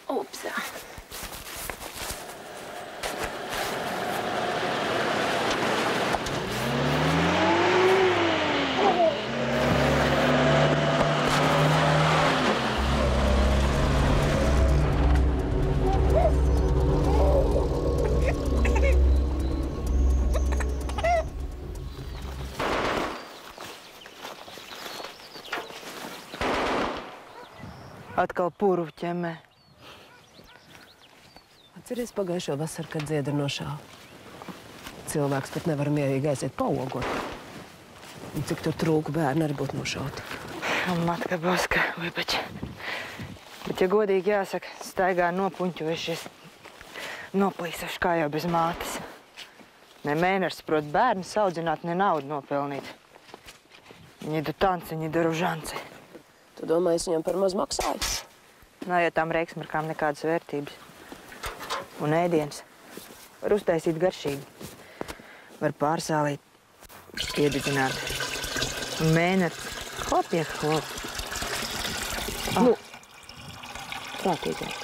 Ups. Atkal puru ķemē. Atceries pagājušo vasaru, kad Dziedru nošāva. Cilvēks pat nevar mierīgi aiziet paogot. Un cik tur trūku bērni arī būtu nošauti. Matka boska, uipači. Bet, ja godīgi jāsaka, staigā nopuņķojušies, noplīsuši kā jau bez mātes. Ne mēnešs prot bērnu audzināt, ne naudu nopelnīt. Viņi du tanci, viņi du ružanci. Tu domā, es viņam par maz maksāju? Nav jau tām reiksmarkām nekādas vērtības. Un ēdiens var uztaisīt garšīgi. Var pārsālīt, iededzināt. Un mēnesi klopiek klop. Nu, prātīgāk.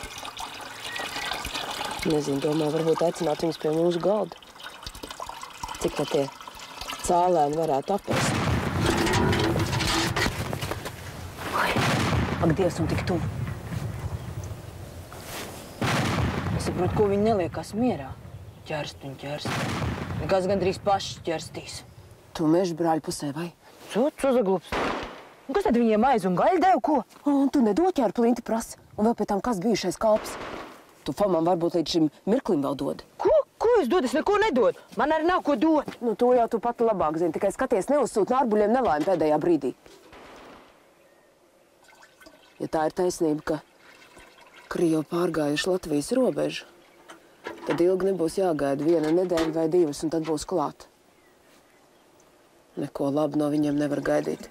Nezinu, domāju, varbūt aicināt viņus pie mūsu galda. Cik tā tie cālēni varētu apēst. Ak, Dievs, un tik tuvu. Es saprotu, ko viņi neliekās mierā. Ķerst un ķerst. Nekas gandrīz pašs ķerstīs. Tu meža brāļu pusē, vai? Cuts uzaglupst. Un kas tad viņiem aiz un gaļu dev, ko? Un tu nedoķi ar plinti prasa. Un vēl pēc tam, kas bijušais kalps. Tu Fomam varbūt līdz šim mirklim vēl dod. Ko? Ko es dodu? Es neko nedodu. Man arī nav ko dot. Nu, to jau tu pati labāk zini. Tikai skaties, neuzsūt no ārbuļiem nelaimi pēdējā brīdī. Ja tā ir taisnība, ka Krievi pārgājuši Latvijas robežu, tad ilgi nebūs jāgaida 1 nedēļa vai 2, un tad būs klāt. Neko labu no viņiem nevar gaidīt.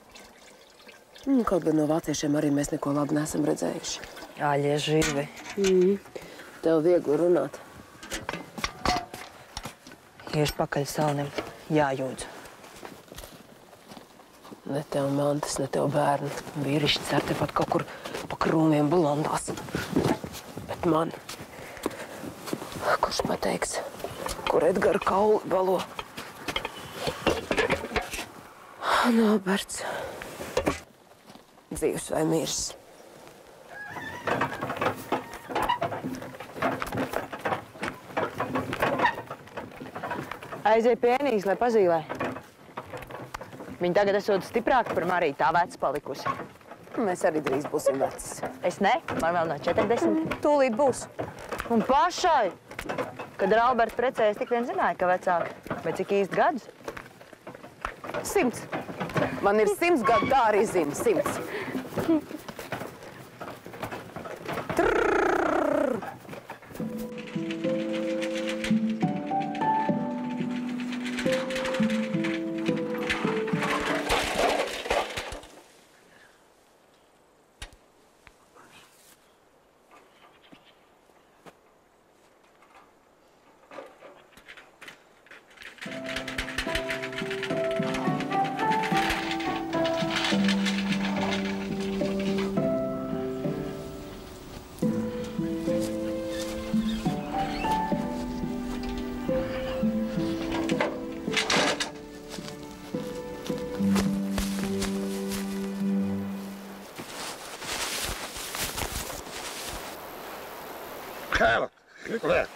Kaut gan no vāciešiem arī mēs neko labu neesam redzējuši. Aļie živi. Tev viegli runāt. Iešu pakaļ salnim. Jājūdz. Ne tev mantas, ne tev bērni. Vīrišķi cer tepat kaut kur pa krūmiem bulandās. Bet man, kurš pateiks, kur Edgara kauli balo? Noberts. Dzīvs vai mirs. Aizēj pie Enijas, lai pazīlē. Viņa tagad esot stiprāka par Mariju, tā veca palikusi. Mēs arī drīz būsim vecis. Es ne, man vēl no 40. Tūlīt būs. Un pašai, kad ar Albertu precējies, tik vien zināja, ka vecāka. Bet cik īsti gadus? 100. Man ir 100 gadu, tā arī zina, 100. Hela, liek.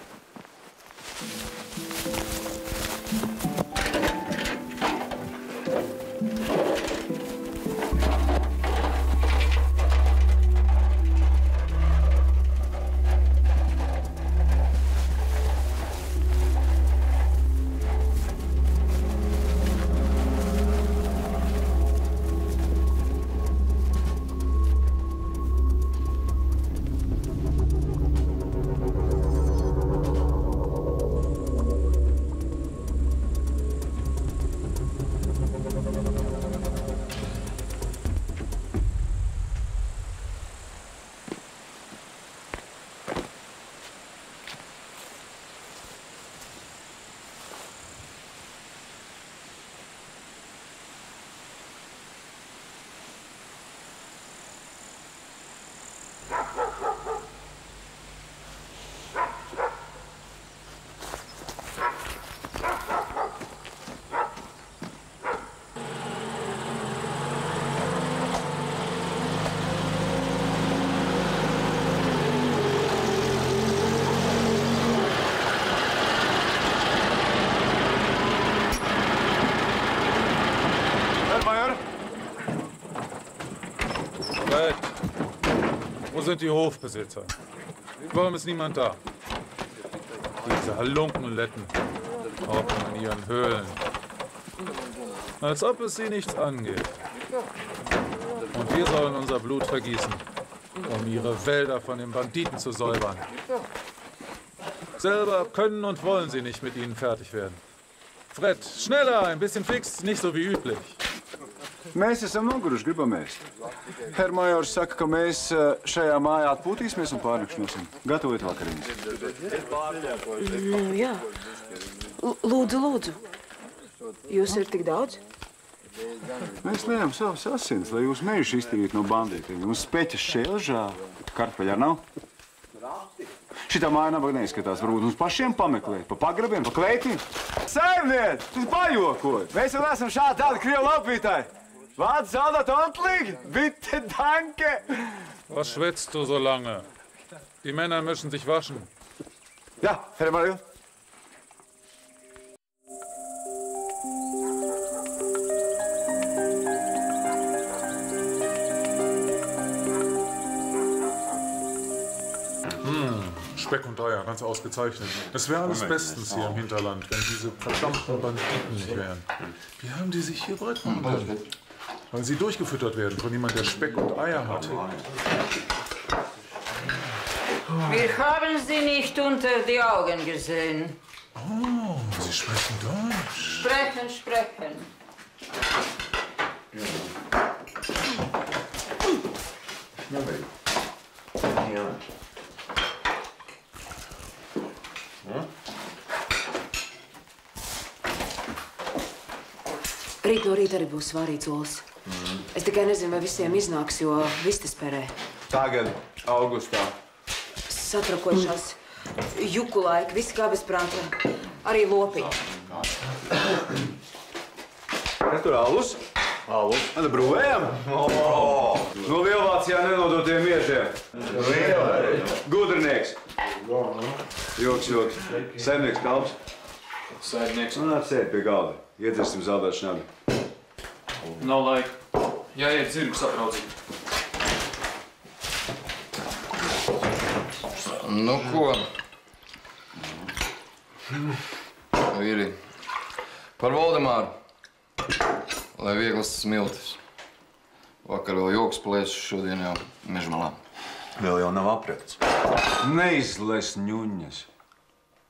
Wo sind die Hofbesitzer? Warum ist niemand da? Diese Halunkenletten hocken in ihren Höhlen. Als ob es sie nichts angeht. Und wir sollen unser Blut vergießen, um ihre Wälder von den Banditen zu säubern. Selber können und wollen sie nicht mit ihnen fertig werden. Fred, schneller, ein bisschen fix, nicht so wie üblich. Mēs esam noguruši, gribam ēst. Herr Majors saka, ka mēs šajā mājā atpūtīsimies un pārnakšņosim. Gatavojiet vakariņas. Nu, jā. Lūdzu, lūdzu. Jūs ir tik daudz? Mēs liejam savas asins, lai jūs mežus iztīrītu no bandītiem. Mums speķas šķelžā, kartupeļā nav. Šitā māja nabaga neizskatās. Varbūt mums pašiem pameklēt, pa pagrabiem, pa kleitīm. Saimniec, tu pajokoji. Mēs vēl esam šādi tādi krievu laupītāji. Warte, Soldat ordentlich! Bitte, danke! Was schwätzt du so lange? Die Männer müssen sich waschen. Ja, Herr Major. Speck und Eier, ganz ausgezeichnet. Es wäre alles bestens hier im Hinterland, wenn diese verdammten Banditen nicht wären. Wie haben die sich hier breit machen können? Weil sie durchgefüttert werden von jemandem, der Speck und Eier hat. Wir haben sie nicht unter die Augen gesehen. Oh, Sie sprechen Deutsch. Sprechen. Rīt no rīta arī būs svārīts olas. Es tikai nezinu, vai visiem iznāks, jo vistas perē. Tagad, augustā. Satrakojušās juku laika, visi kā bez prāta. Arī lopiņi. Kas tur alus? Alus. Tad brūvējam? No Lielvācijā nenodotiem vietiem. Gudrinieks. Joks. Saimnieks kalps. Saimnieks. Un atsēd pie galda. Iedzersim zaldāt šnabi. Nav laika. Jāiet zirgus atraudzīt. Nu ko? Vīri, par Voldemāru. Lai vieglas smiltis. Vakar vēl joks plēs, šodien jau mežmalā. Vēl jau nav aprēts. Neizles ņuņas.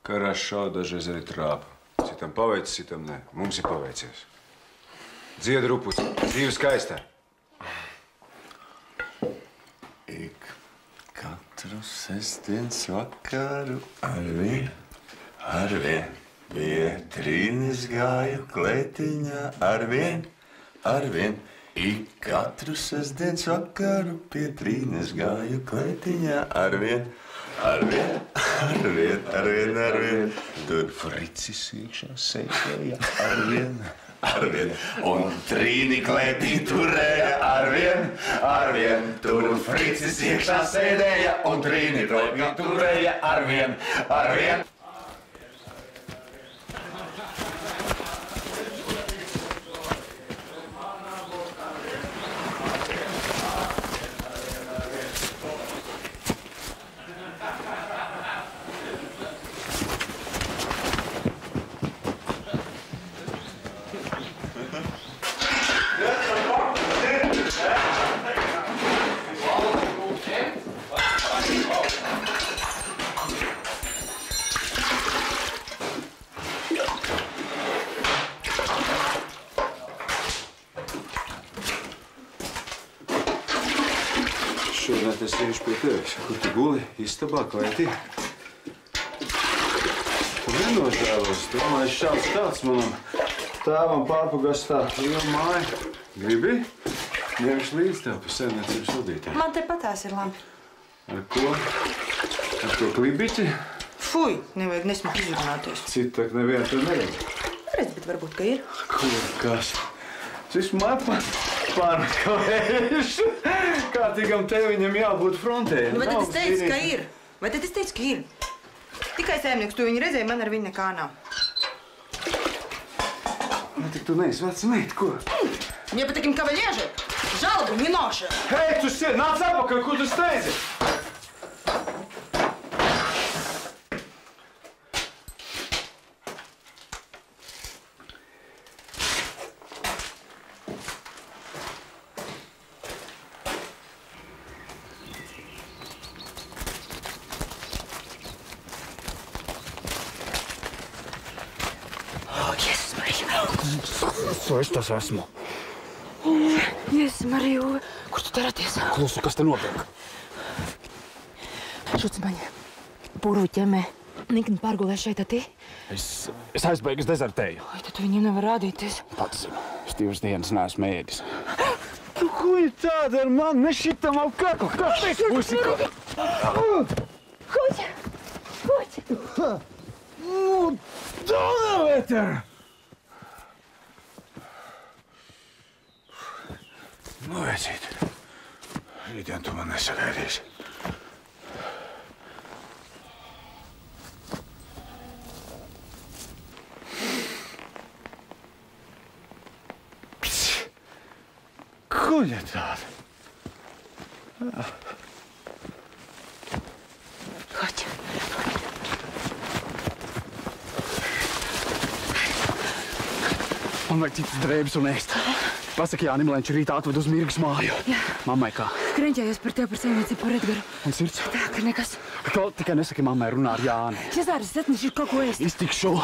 Karašā dažreiz arī trāpa. Citam paveicis, citam ne. Mums ir paveicies. Dzied rupuci, dzīve skaistā. Ik katru sestdienas vakaru arvien pie trīnis gāju klētiņā arvien. Ik katru sestdienas vakaru pie trīnis gāju klētiņā arvien. Tur fricis iekšā sēdēja arvien. Un trīni klētī turēja arvien. Tur fricis iekšā sēdēja un trīni klētī turēja arvien. Šodien es iešu pie tevis. Kur tu guli? Istabā, klētī? Tu nenožēlos. Domāju, šāds tāds manam tēvam pārpagastā liela māja. Gribi? Ņemšu līdz tev pa saimniecības vadītāju. Man tepatās ir labi. Ar ko? Ar to klibiķi? Fuj, nevajag nesmuk izrunāties. Citak nevienu to neredz. Redz, bet varbūt, ka ir. Kur kas? Šis mapa pārmeklējuši. Kārtīgam tev viņam jābūt frontē. Nu, bet tad es teicu, ka ir. Vai tad es teicu, ka ir? Tikai saimnieks, tu viņu redzēji, man ar viņu nekā nav. Nu, tik tu neesi veca meita, ko? Мне бы таким кавалежек. Žalbu minošu! Hei, tu sēd, nāc atpakaļ, ko tu steidzi? Es tas esmu. Jēzus, Marija, kur tu darāties? Klusu, kas te notiek? Šucmaņa, purvu ķemē. Nikni pārgulē šeit, atī? Es aizbēgu, es dezertēju. Vai tad tu viņam nevar rādīties? Pats zinu. Es 2 dienas neesmu ēdis. Tu ko ir tāda ar mani? Ne šitam ap kaklu. Kas tas būs? Kuķi! Kuķi! Nu, donavēter! Nu, vecīt. Rītdien tu man nesagaidīsi. Kuģa tāda? Kuķi! Man vajag citas drēbes un ēst. Pasaki Jānim, lai viņš rīt atved uz Mirgas māju. Jā. Mammai kā? Kreņķējies par tevi par saimniecību par Edgaru. Un sirds? Tā, ka nekas. Kaut tikai nesaki mammai, runā ar Jāni. Cezāris, atneši kaut ko ēst. Iztikšu.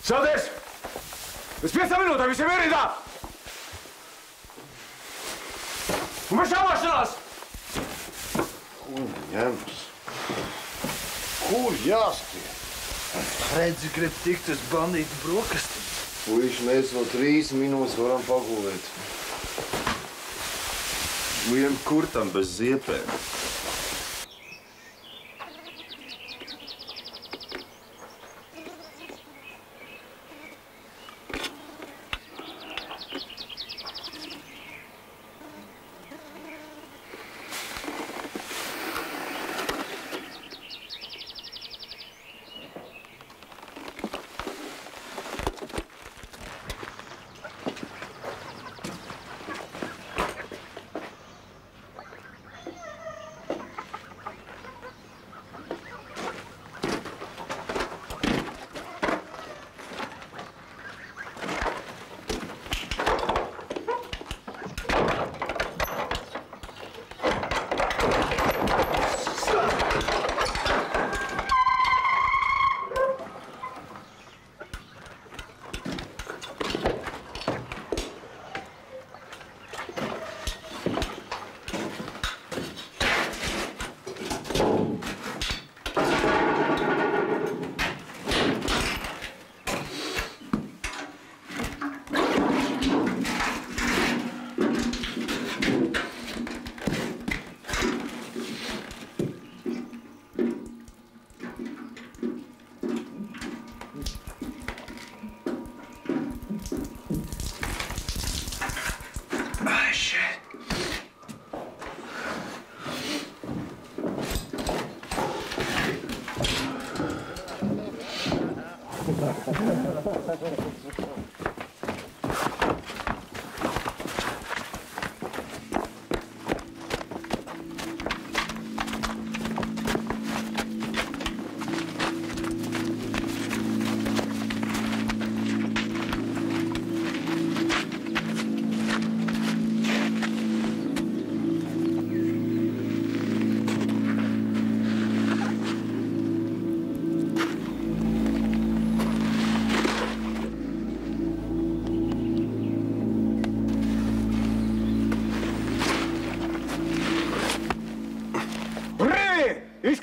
Sēdies! Pēc 5 minūtēm visiem ierīdā! Un bez šāvāšanās! Kur ņems? Kur jāskrien? Redzi, grib tikt uz bandītu brokastīm. Puiši, mēs vēl 3 minūtes varam pagulēt. Vien kurtam bez ziepēm.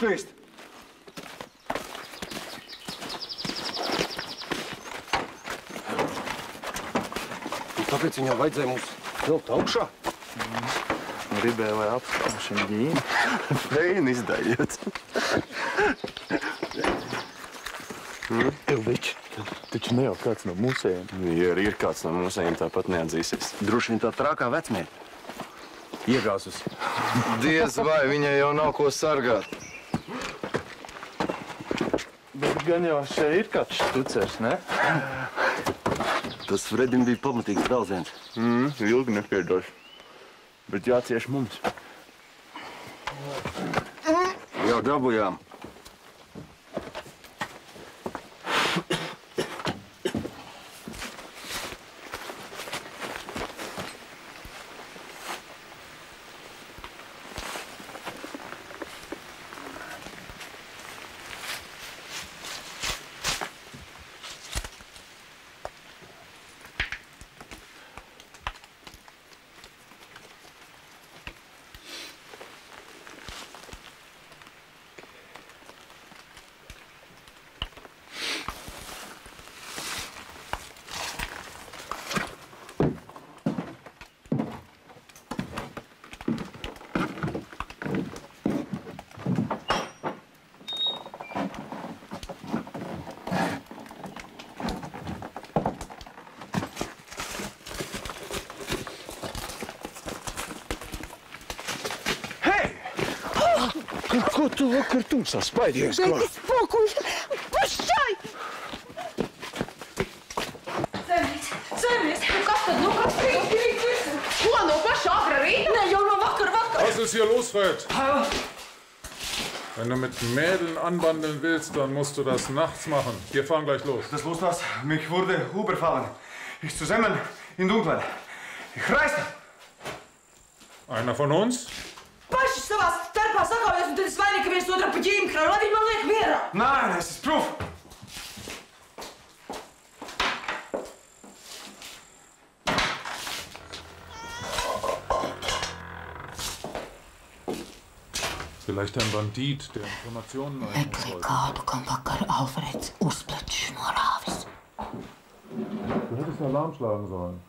uzplīst! Un kāpēc viņam vajadzēja mums vilkt augšā? Gribēju, lai apskaušam ģīni. Feini izdaļot. Ilvič, taču ne jau kāds no mūsējiem. Ja arī ir kāds no mūsējiem, tāpat neatzīsies. Droši vien tā trakā vecmēte. Iegāzus. Diez vai viņai jau nav ko sargāt. Bet gan jau šeit ir kāds štucers, ne? Tas Fredim bija pamatīgs brauciens. Ilgi nepiedošu. Bet jācieš mums. Jau dabujām. Ko tu vakar tumsā spaidies? Beidz spokuļ! Pašķai! Zemies, kas tad? Kas rīt? Ko, no paša agra rīta? Ne, jau no vakar. Was ist hier los, Fred? Wenn du mit Mädeln anbandeln willst, dann musst du das nachts machen. Wir fahren gleich los. Das loslas, mich wurde überfallen. Ich zusammen in Dunkeln. Ich reiste. Einer von uns? Paši savā starpā sakāvies, un tad es vainīgi viens otram pa ģīmi krauju, lai viņi man liek mierā. Nein, es ist Proof. Vielleicht ein Bandit, der Informationen Meklē kādu, kam vakar Alfreds uzplečs norāvis. Du hättest Alarm schlagen sollen.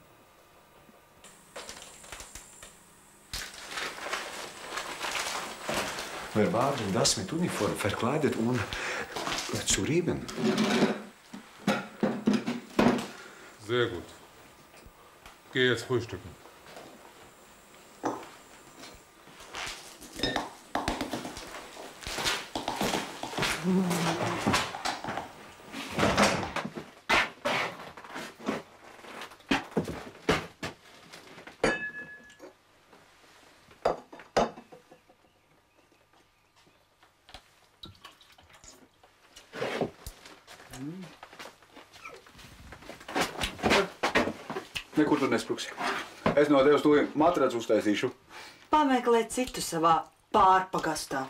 Wir waren das mit Uniform verkleidet und zu Rieben. Sehr gut. Geh jetzt frühstücken. Nekur tu nespruksi. Es no tevis to matracu uztaisīšu. Pameklē citu savā pārpagastā.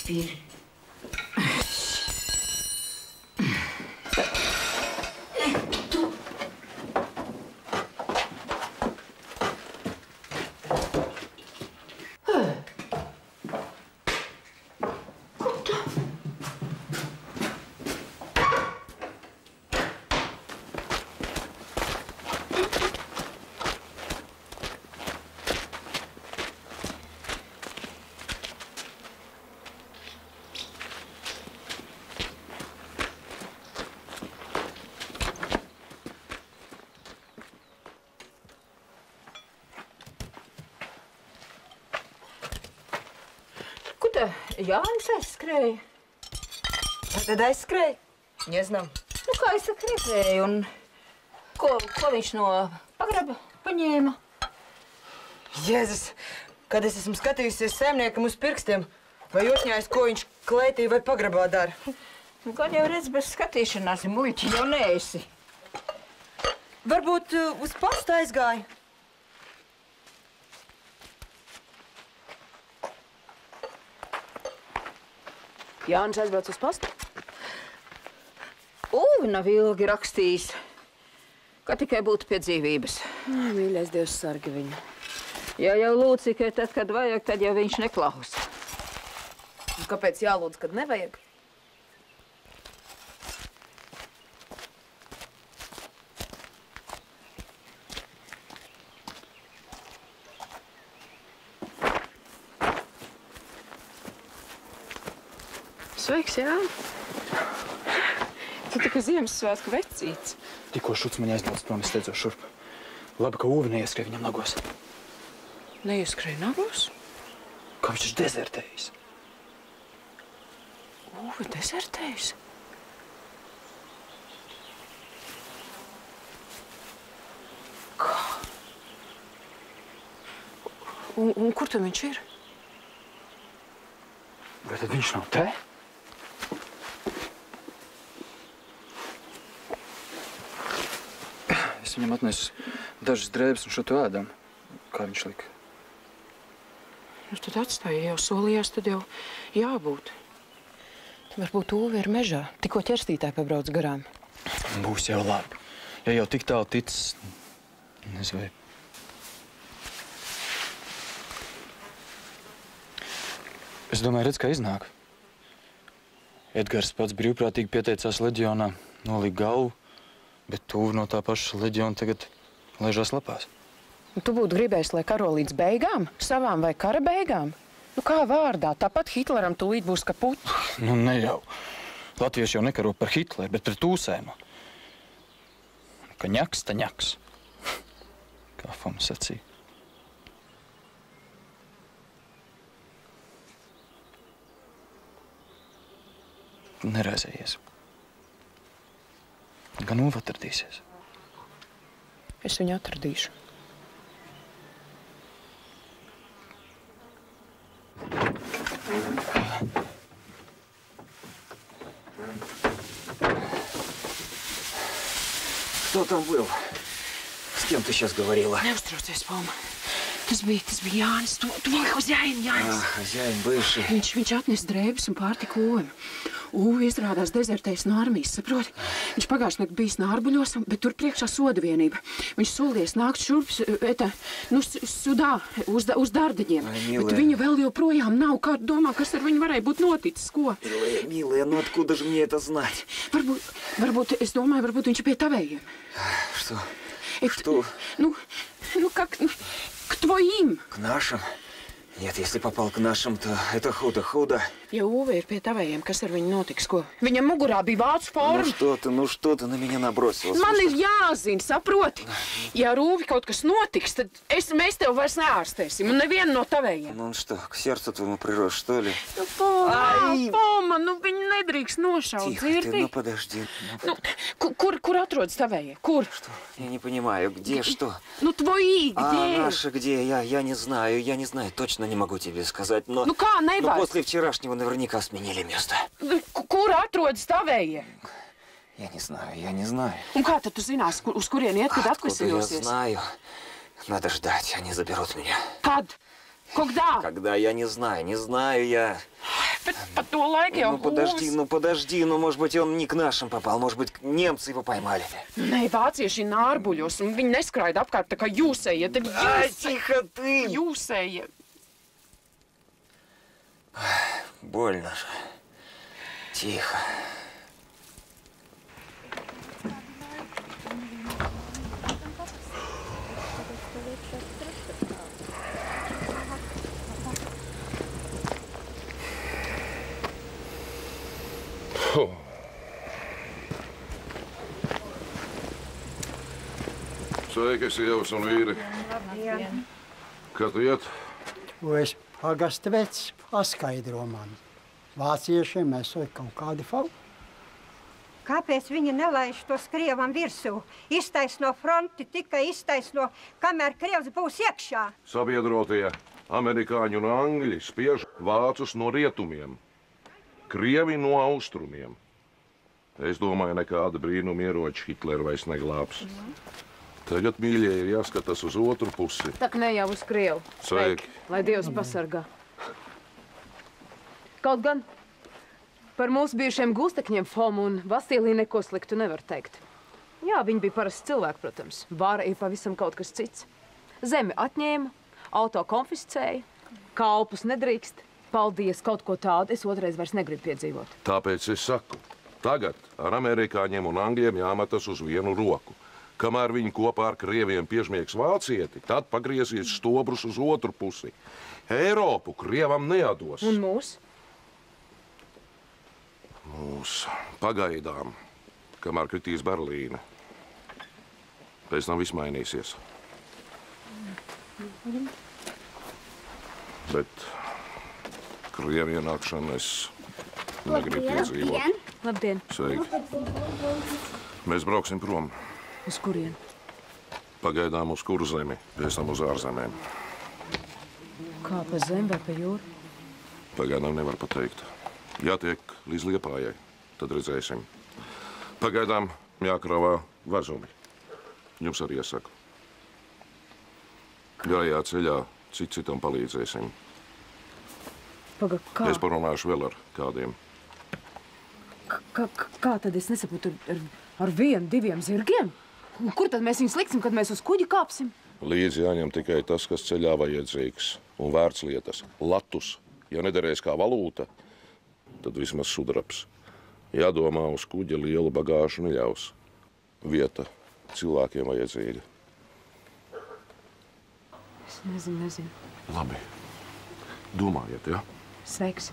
Ir. Jānis aizskrēja. Vai tad aizskrēja? Nezinām. Nu, kā es saku, redzēju, un ko viņš no pagraba paņēma? Jēzus, kad es esmu skatījusies saimniekam uz pirkstiem, vai uzņājis, ko viņš klētī vai pagrabā dara? Nu, gan jau redz, bez skatīšanās, muļķi jau neesi. Varbūt uz pastu aizgāja? Jānis aizbrauc uz pastu? Uvi nav ilgi rakstījis, ka tikai būtu pie dzīvības. Mīļais Dievs sargi viņu. Ja jau lūdz tikai tad, kad vajag, tad jau viņš neklausa. Un kāpēc jālūdz, kad nevajag? Sveiks, Jāni. Tu tikai Ziemassvētku vecīts. Tikko šuts mani aizbrauc prom, es steidzos šurp. Labi, ka Uvi neieskrēja viņam nagos. Neieskrēja nagos? Kā viņš taču dezertējis? Uvi dezertējis? Kā? Un kur tad viņš ir? Vai tad viņš nav te? Es viņam atnesu dažas drēbes un šo tu ēdam, kā viņš lika. Nu, tad atstāja, ja jau solījās, tad jau jābūt. Varbūt Uvi ir mežā, tikko ķerstītāji pabrauc garām. Būs jau labi. Ja jau tik tālu ticis, nezinu, vai... Es domāju, redz, kā iznāk. Edgars pats brīvprātīgi pieteicās leģionā, nolika galvu, bet Uvi no tā paša leģiona tagad laižās lapās. Tu būtu gribējis, lai karo līdz beigām? Savām vai kara beigām? Nu kā vārdā? Tāpat Hitleram tūlīt būs kaput. Nu ne jau. Latvieši jau nekaro par Hitleru, bet pret tūsēm. Ka ņaks, ta ņaks. Kā Foma sacīja. Neraizējies. Gan Uvi atradīsies. Es viņu atradīšu. Кто там был? С кем ты сейчас говорила? Neuztraucies, Foma. Tas bija Jānis. Tuvāk hozjājiem, Jānis. Хозяин бывший. Viņš atnesa drēbes un pārtika Uvim. Uvi izrādās dezertējis no armijas, saproti? Viņš pagājušajā naktī bijis Nārbuļos, bet tur priekšā soda vienība. Viņš solījies nākt šurp, sudā, uz Dardaņiem. Bet viņa vēl joprojām nav. Kā domā, kas ar viņu varēja būt noticis, ko? Милая, ну откуда же мне это знать? Varbūt, es domāju, varbūt viņš ir pie tavējiem. Что? Что? Ну, как... К твоим. К нашим? Нет, если попал к нашим, то это худо. Ja Uvi ir pie tavējiem, kas ar viņu notiks, ko? Viņam mugurā bija vācu forma. Ну что ты на меня набросилась? Man ir jāzina, saproti? Ja ar Uvi kaut kas notiks, tad mēs tev vairs neārstēsim, un nevienu no tavējiem. Ну он что, к сердцу твоему прирос, что ли? Nu, Foma, nu viņu nedrīkst nošaut, Тихо dzirdi? ты, ну подожди. Nu, kur atrodas tavējie? Kur? Что? Я не понимаю, где, что? Nu, tvoji, где? Наши где? Я не знаю, точно не могу тебе сказать, но... Nu, kā nevar? Но после вчерашнего наверняка сменили место. Kur atrodas tavējie? Я не знаю. Un kā tad tu zinās, uz kurien iet, kad atvesļosies? Я знаю. Надо ждать, они заберут меня. Kad? Когда? Когда? Я не знаю я. Bet pa to laiku jau подожди, может быть, он не к нашим попал, может быть, немцы его поймали. Nē, vācieši nārbuļos, un viņi neskraida apkārt tā kā jūsējie. Тихо ты! Jūsējie. Больно же. Тихо. Sveiki, sievas un vīri. Kā tu iet? Es pagasta vecs paskaidro man. Vāciešiem esot kaut kādi fau. Kāpēc viņi nelaiž tos Krievam virsū? Iztaisno fronti, tikai iztaisno, kamēr Krievs būs iekšā. Sabiedrotie amerikāņi un angļi spiež vācus no rietumiem, Krievi no austrumiem. Es domāju, nekāda brīnuma ieroči Hitleru vairs neglābs. Tagad, mīļie, ir jāskatās uz otru pusi. Tak ne jau uz Krievu. Sveiki. Lai Dievs pasargā. Kaut gan par mūsu bijušiem gūstekņiem Fomu un Vasiliju neko sliktu nevar teikt. Jā, viņi bija parasts cilvēki, protams. Vāra ir pavisam kaut kas cits. Zemi atņēma, auto konfiscēja, kalpus nedrīkst. Paldies, kaut ko tādu es otrais vairs negribu piedzīvot. Tāpēc es saku, tagad ar amerikāņiem un angļiem jāmetas uz vienu roku. Kamēr viņi kopā ar Krieviem piežmiegs vācieti, tad pagriezīs stobrus uz otru pusi. Eiropu Krievam neatdos. Un mūs? Mūs pagaidām, kamēr kritīs Berlīne. Pēc tam viss mainīsies. Bet Krievu ienākšanu es negribu piedzīvot. Labdien! Sveiki! Mēs brauksim prom. Uz kurien? Pagaidām uz kuru zemi, pēc tam uz ārzemēm. Kā pa zemi vai pa jūru? Pagaidām nevar pateikt. Jātiek līdz Liepājai, tad redzēsim. Pagaidām jākravā vezumi. Jums arī iesaku. Gājā ceļā citam palīdzēsim. Paga, kā? Es parunāšu vēl ar kādiem. Kā tad es nesaprotu ar 1, 2 zirgiem? Un kur tad mēs viņus liksim, kad mēs uz kuģi kāpsim? Līdzi jāņem tikai tas, kas ceļā vajadzīgs. Un vērts lietas. Latus. Ja nederēs kā valūta, tad vismaz sudrabs. Jādomā, uz kuģa lielu bagāžu neļaus. Vieta cilvēkiem vajadzīga. Es nezinu. Labi. Domājiet, ja? Sveiks.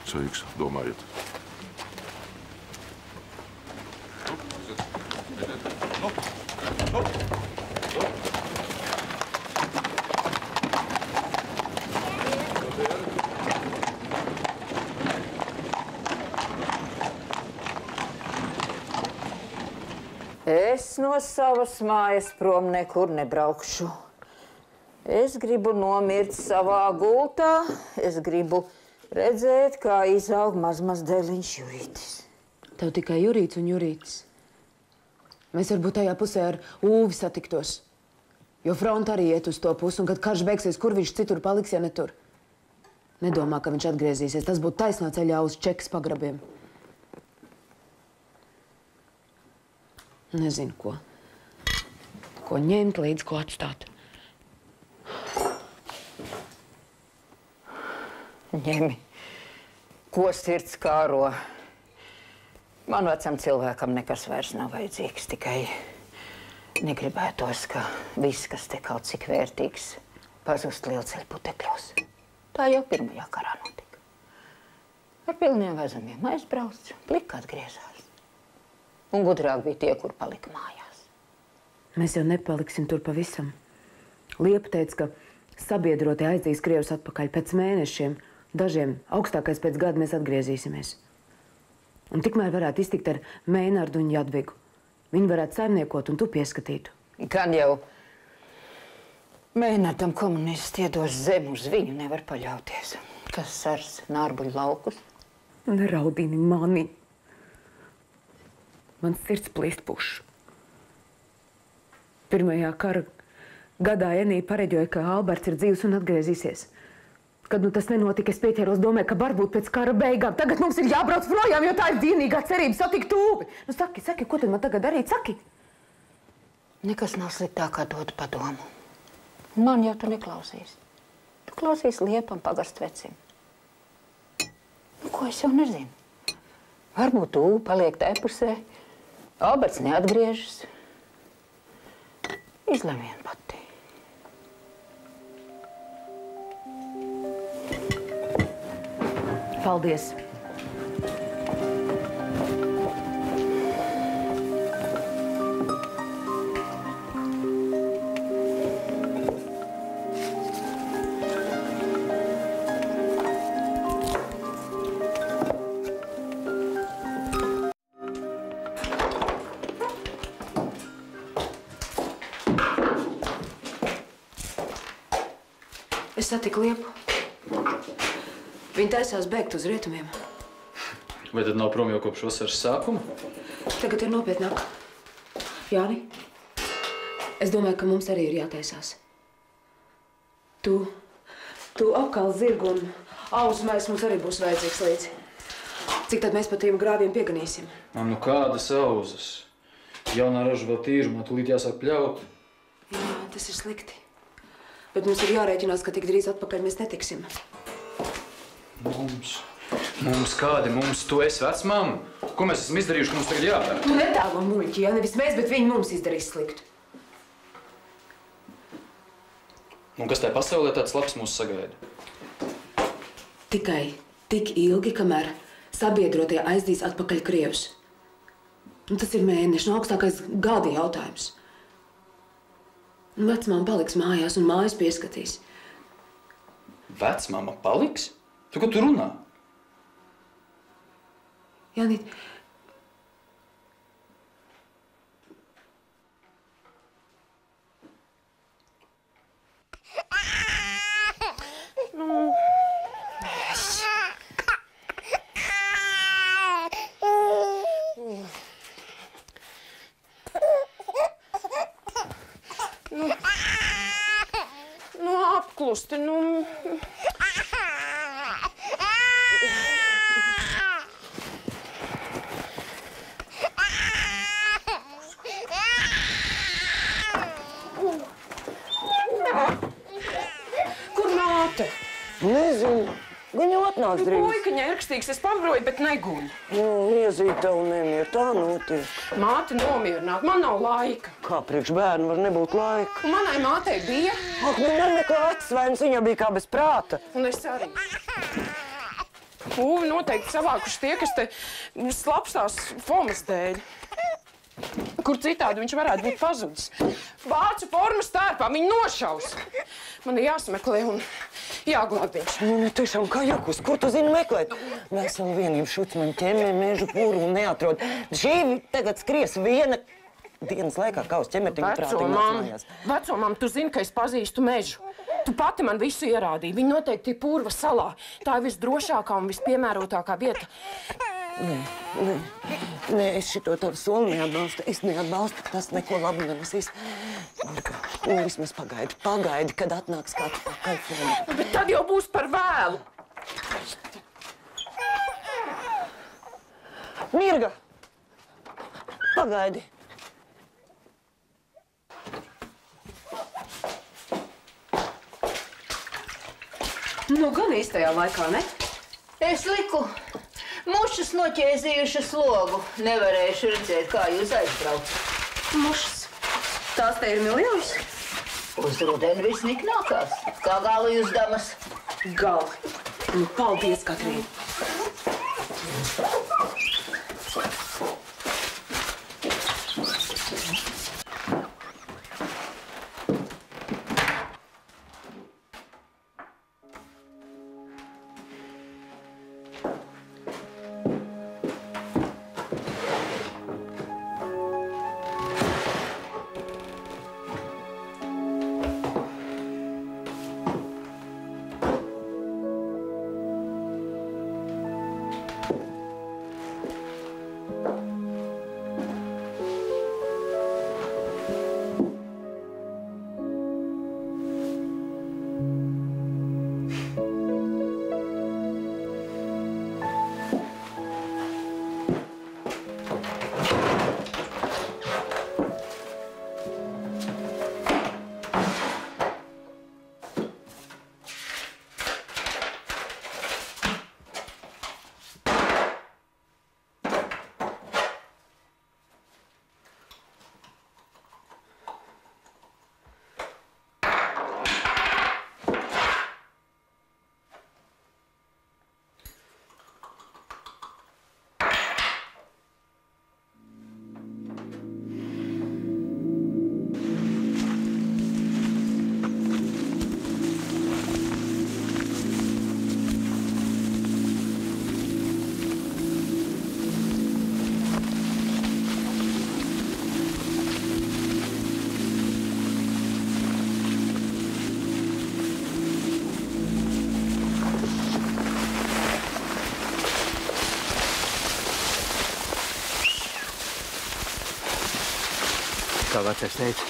Sveiks, domājiet. Es no savas mājas prom nekur nebraukšu. Es gribu nomirt savā gultā. Es gribu redzēt, kā izaug maz dēliņš Jurītis. Tev tikai Jurīts un Jurītis. Mēs varbūt tajā pusē ar Ūvi satiktos. Jo fronta arī iet uz to pusi, un kad karš beigsies, kur viņš citur paliks, ja ne tur? Nedomā, ka viņš atgriezīsies. Tas būtu taisnā ceļā uz Čekas pagrabiem. Nezinu, ko. Ko ņemt līdz, ko atstāt. Ņemi, ko sirds kāro. Man vecam cilvēkam nekas vairs nav vajadzīgs, tikai negribētos, ka viss, kas te kaut cik vērtīgs, pazust lielceļu putekļos. Tā jau pirmajā karā notika. Ar pilniem vezumiem aizbrauc, plika atgriezās. Un gudrāk bija tie, kur palika mājās. Mēs jau nepaliksim tur pavisam. Liepa teica, ka sabiedrotie aizdīs Krievus atpakaļ pēc mēnešiem. Dažiem augstākais pēc gada mēs atgriezīsimies. Un tikmēr varētu iztikt ar Meinardu un Jadvigu. Viņi varētu saimniekot un tu pieskatītu. Gan jau Meinardam komunisti iedos zemi, uz viņu nevar paļauties. Kas sars nārbuļu laukus? Neraudini mani. Man sirds plīst pušu. Pirmajā kara gadā Enija pareģoja, ka Alberts ir dzīvs un atgriezīsies. Kad nu tas nenotika, es pieķēros domē, ka varbūt pēc kara beigām tagad mums ir jābrauc projām, jo tā ir vienīgā cerība satikt Tūvi. Nu saki, ko tad man tagad darīt? Saki! Nekas nav sliktāk kā dot padomu. Man jau tu neklausīs. Tu klausīs Liepam pagastvedim. Nu, ko es jau nezinu. Varbūt Tūva paliek tai pusē. Alberts neatgriežas. Izlem vien pati. Paldies! Es satiku Liepu. Viņa taisās bēgt uz rietumiem. Vai tad nav prom jau kopš vasaras sākuma? Tagad ir nopietnāk. Jāni, es domāju, ka mums arī ir jātaisās. Tu apkal zirgu un auzmais mums arī būs vajadzīgs līdzi. Cik tad mēs pa tiem grāviem pieganīsim? Nu kādas auzas? Jaunā raža vēl tīrumā, tūlīt jāsāk pļaut. Jā, tas ir slikti. Bet mums ir jārēķinās, ka tik drīz atpakaļ mēs netiksim. Mums kādi? Mums tu esi vecmāma? Ko mēs esam izdarījuši, ka mums tagad jāpērk? Tu netālo muļķi, ja nevis mēs, bet viņi mums izdarīs sliktu. Un kas tajā pasaulē tāds labs mūs sagaida? Tikai tik ilgi, kamēr sabiedrotie aizdīs atpakaļ Krievus. Tas ir mēneši, augstākais galda jautājums. Vecmāma paliks mājās un mājas pieskatīs. Vecmāma paliks? Tu, ko tu runā? Janīt, apklusti, Kur māte? Nezinu. Viņa atnāca drīz. Puika ņērkstīgs, es pabroju, bet neguļ. Liezīt tev nemieru, tā notiek. Māte nomierināt, man nav laika. Kā priekš bērnu var nebūt laika? Un manai mātei bija. Ak, nu nemeklē atsvainas, viņa bija kā bez prāta. Un es arī. Pūvi noteikti savākuši tie, kas te slapstās Fomas dēļ. Kur citādi viņš varētu būt pazudis. Vācu formas tērpā, viņi nošaus. Man ir jāsameklē un jāglāb viņš. Nu, tiešām kā jakus, kur tu zini meklēt? Veselu vienību šucmeni ķemmē mežu pūru un neatrod. Šī tagad skries viena dienas laikā, kā uz ķemertiņu prātiņu atmājās. Veco mam, tu zini, ka es pazīstu mežu. Tu pati man visu ierādīji. Viņi noteikti ir Pūrva salā. Tā ir visdrošākā un vispiemērotākā vieta. Nē, es šito tavu soli neatbalstu. Es neatbalstu, tas neko labu nenesīs. Nu, vismaz pagaidi, kad atnāks kāds pakaļ. Bet tad jau būs par vēlu. Mirga! Pagaidi! Nu, gan īstajā laikā, ne? Es liku. Mušas noķēzījušas logu. Nevarējuši redzēt, kā jūs aizbrauc. Mušas. Tās te ir miljonas? Uz rudeni viss niknākās. Kā galu jūs, damas? Gali. Nu, paldies, Katrīna. kā vecais teica,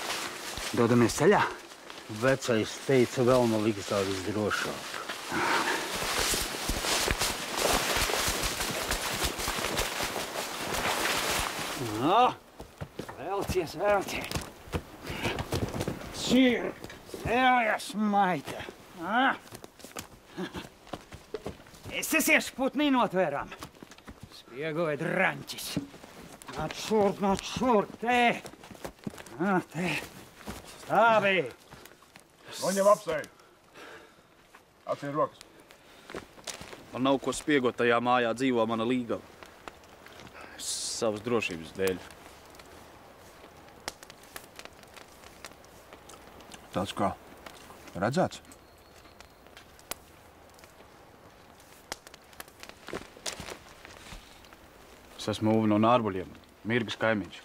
dodamies ceļā? Vecais teica, vēl man likas tā visdrošāk. No, velcies, velcies. Šir, sējas maita. Es esiešu putnī notvērām. Spiegoja dranķis. Nāc šurp, te. Te. Stāvī. Noņem apsēju. Atcien rokas. Man nav ko spiegot, tajā mājā dzīvo mana līgava. Savas drošības dēļ. Tāds kā redzēts? Es esmu Uvi no Nārbuļiem, Mirgas kaimiņš.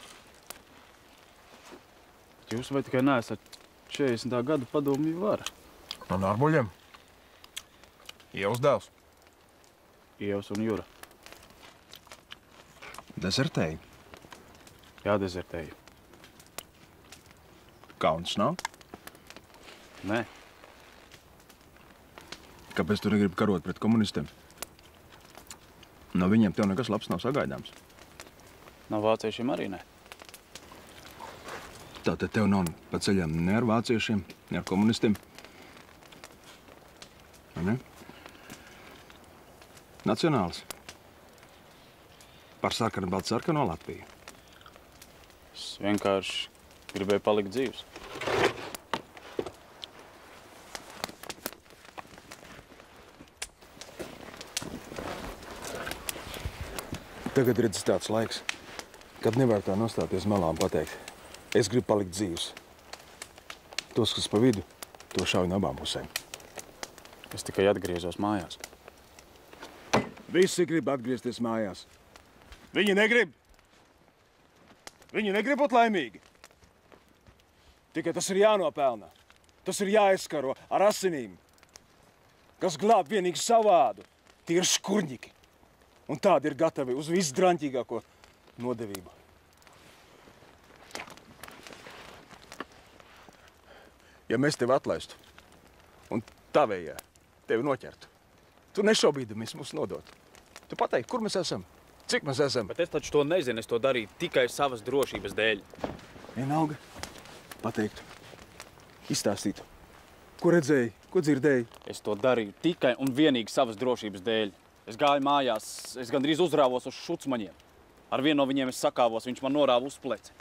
Jūs vai tikai neesat 40. gadu padomju vara? No Nārbuļiem? Ievas dēls. Ievas un Jura. Dezertēji? Jā, dezertēju. Kauns nav? Nē. Kāpēc tu negribi karot pret komunistiem? No viņiem tev nekas labs nav sagaidāms. No vāciešiem arī ne. Tātad tev nav pa ceļam ne ar vāciešiem, ne ar komunistiem? Vai ne? Nacionāls. Par sarkanu baltu sarkano Latviju. Es vienkārši gribēju palikt dzīvs. Tagad redz tāds laiks, kad nevar tā nostāties malā un pateikt, es gribu palikt dzīvs. Tos, kas pa vidu, to šauj no abām pusēm. Es tikai atgriezos mājās. Visi grib atgriezties mājās. Viņi negrib. Viņi negrib būt laimīgi. Tikai tas ir jānopelna. Tas ir jāizskaro ar asinīm. Kas glāb vienīgi savādu, tie ir škurņiki. Un tādi ir gatavi uz visdraņķīgāko nodevību. Ja mēs tevi atlaistu un tavējā tevi noķertu, tu nešaubīdamies mūs nodot. Tu pateiktu, kur mēs esam, cik mēs esam. Bet es taču to nezinu, es to darīju tikai savas drošības dēļ. Vienalga, pateiktu, izstāstītu, ko redzēji, ko dzirdēji. Es to darīju tikai un vienīgi savas drošības dēļ. Es gāju mājās, es gandrīz uzrāvos uz šucmaņiem. Ar vienu no viņiem es sakāvos, viņš man norāva uz pleci.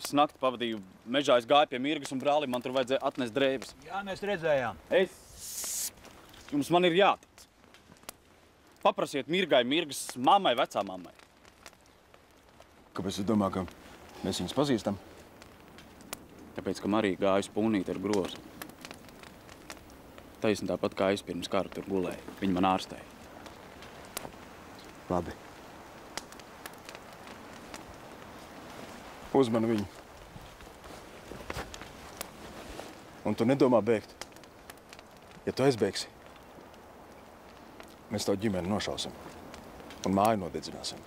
Es nakti pavadīju mežā, es gāju pie Mirgas un brālim, man tur vajadzēja atnest drēbes. Jā, mēs redzējām. Jums man ir jātic. Paprasiet Mirgai, Mirgas mammai, vecā mammai. Kāpēc tu domā, ka mēs viņus pazīstam? Tāpēc, ka Marija gāja uz pūnīti ar grozu. Taisni tāpat kā es pirms kara tur gulēju. Viņa man ārstēja. Labi. Uzmani viņu. Un tu nedomā bēgt. Ja tu aizbēgsi, mēs tavu ģimeni nošausim un māju nodedzināsim.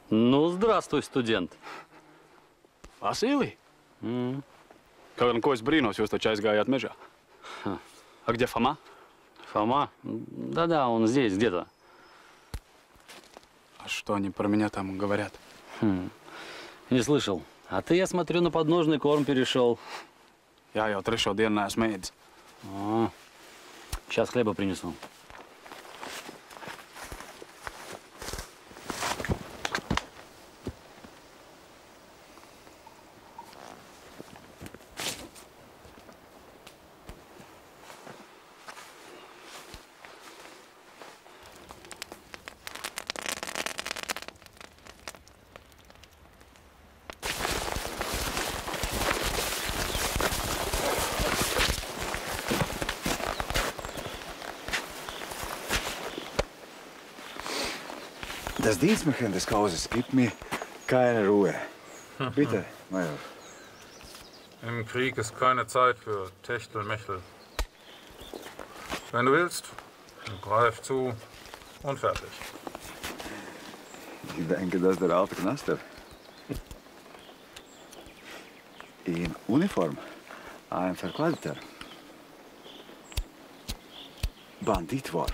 Ну, здравствуй, студент. Василий? Kaut gan ko es brīnos, jūs taču aizgājāt mežā. А где Фома? Фома? Да-да, он здесь где-то. А что они про меня там говорят? Не слышал. А ты, я смотрю, на подножный корм перешел. Я jau trešo dienu neesmu ēdis. Сейчас хлеба принесу. Das Dienstmädchen des Hauses gibt mir keine Ruhe. Bitte, Major. Im Krieg ist keine Zeit für Techtelmechtel. Wenn du willst, greif zu und fertig. Ich denke, dass der alte Knaster in Uniform ein verkleideter Bandit war.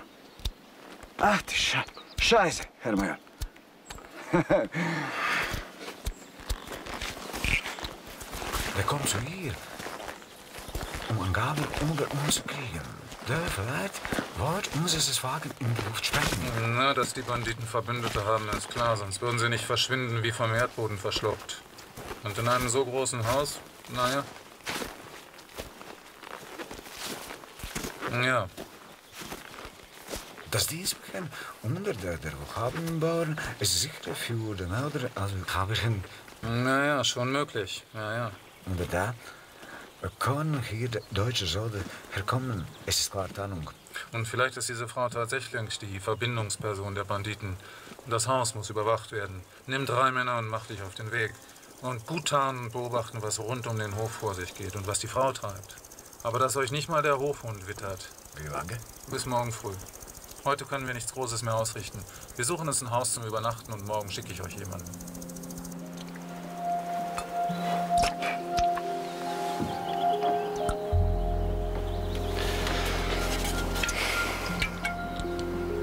Ach, die Scheiße, Herr Major. Er kommt zu hier, um ein Gabel unter uns zu kriegen. Der vielleicht wird unseres Wagen in die Luft sprengen. Na, dass die Banditen Verbündete haben, ist klar, sonst würden sie nicht verschwinden wie vom Erdboden verschluckt. Und in einem so großen Haus, naja. Ja. Das Dienstmädchen unter der Hochhabenbauern ist sicher für den Eltern als Haberchen. Naja, schon möglich, ja. Und da können hier deutsche Soldaten herkommen. Es ist klar Tarnung. Und vielleicht ist diese Frau tatsächlich die Verbindungsperson der Banditen. Das Haus muss überwacht werden. Nimm 3 Männer und mach dich auf den Weg. Und gut tarnen und beobachten, was rund um den Hof vor sich geht und was die Frau treibt. Aber dass euch nicht mal der Hofhund wittert. Wie lange? Bis morgen früh. Heute können wir nichts Großes mehr ausrichten. Wir suchen uns ein Haus zum Übernachten und morgen schicke ich euch jemanden.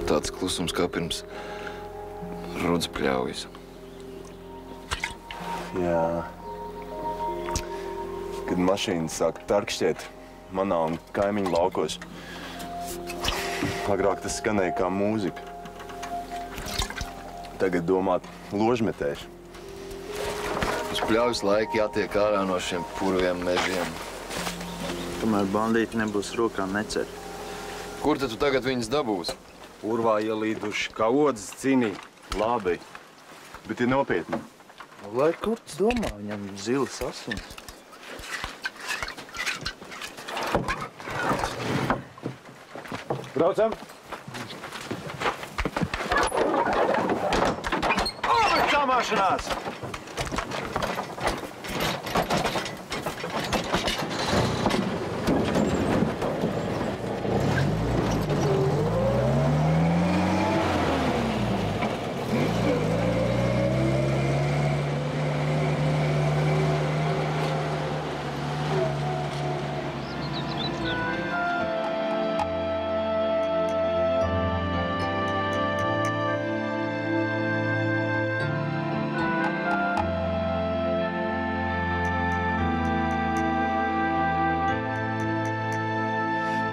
Tāds klusums kā pirms rodas pļaujas. Jā. Kad mašīnas sāk tarkšķiet manā un kaimiņu laukos, agrāk tas skanēja kā mūzika. Tagad domāt ložmetēšu. Uz pļaujas laiki jātiek ārā no šiem purviem mežiem. Tomēr bandīti nebūs rokām necer. Kur tad tu tagad viņus dabūsi? Urvā ielīduši kā odzes cinī. Labi, bet ir nopietni. Lai kur tu domā, viņam zilas asuns. Braucam! Kamāšanās!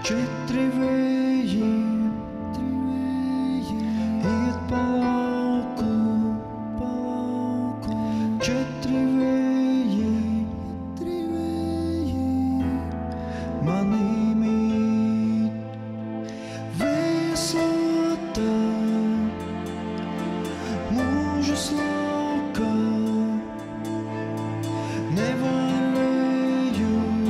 Četri vēji iet pa lauku, četri vēji manī mīt. Vēslota mūžas laukā, nevar vējus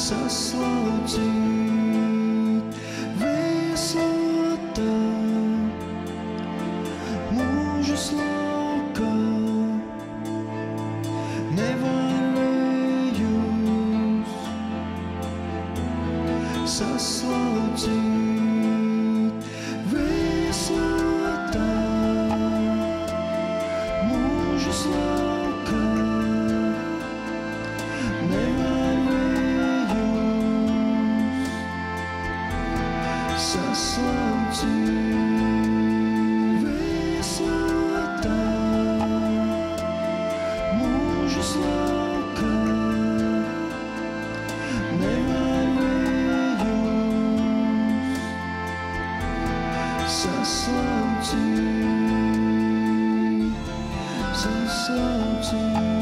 saslaucīt. Vēslota mūžas laukā, nevar vējus saslaucīt. Vēslota mūžas laukā, nevar saslaucīt. Vēslota mūžas laukā, nevar vējus saslaucīt.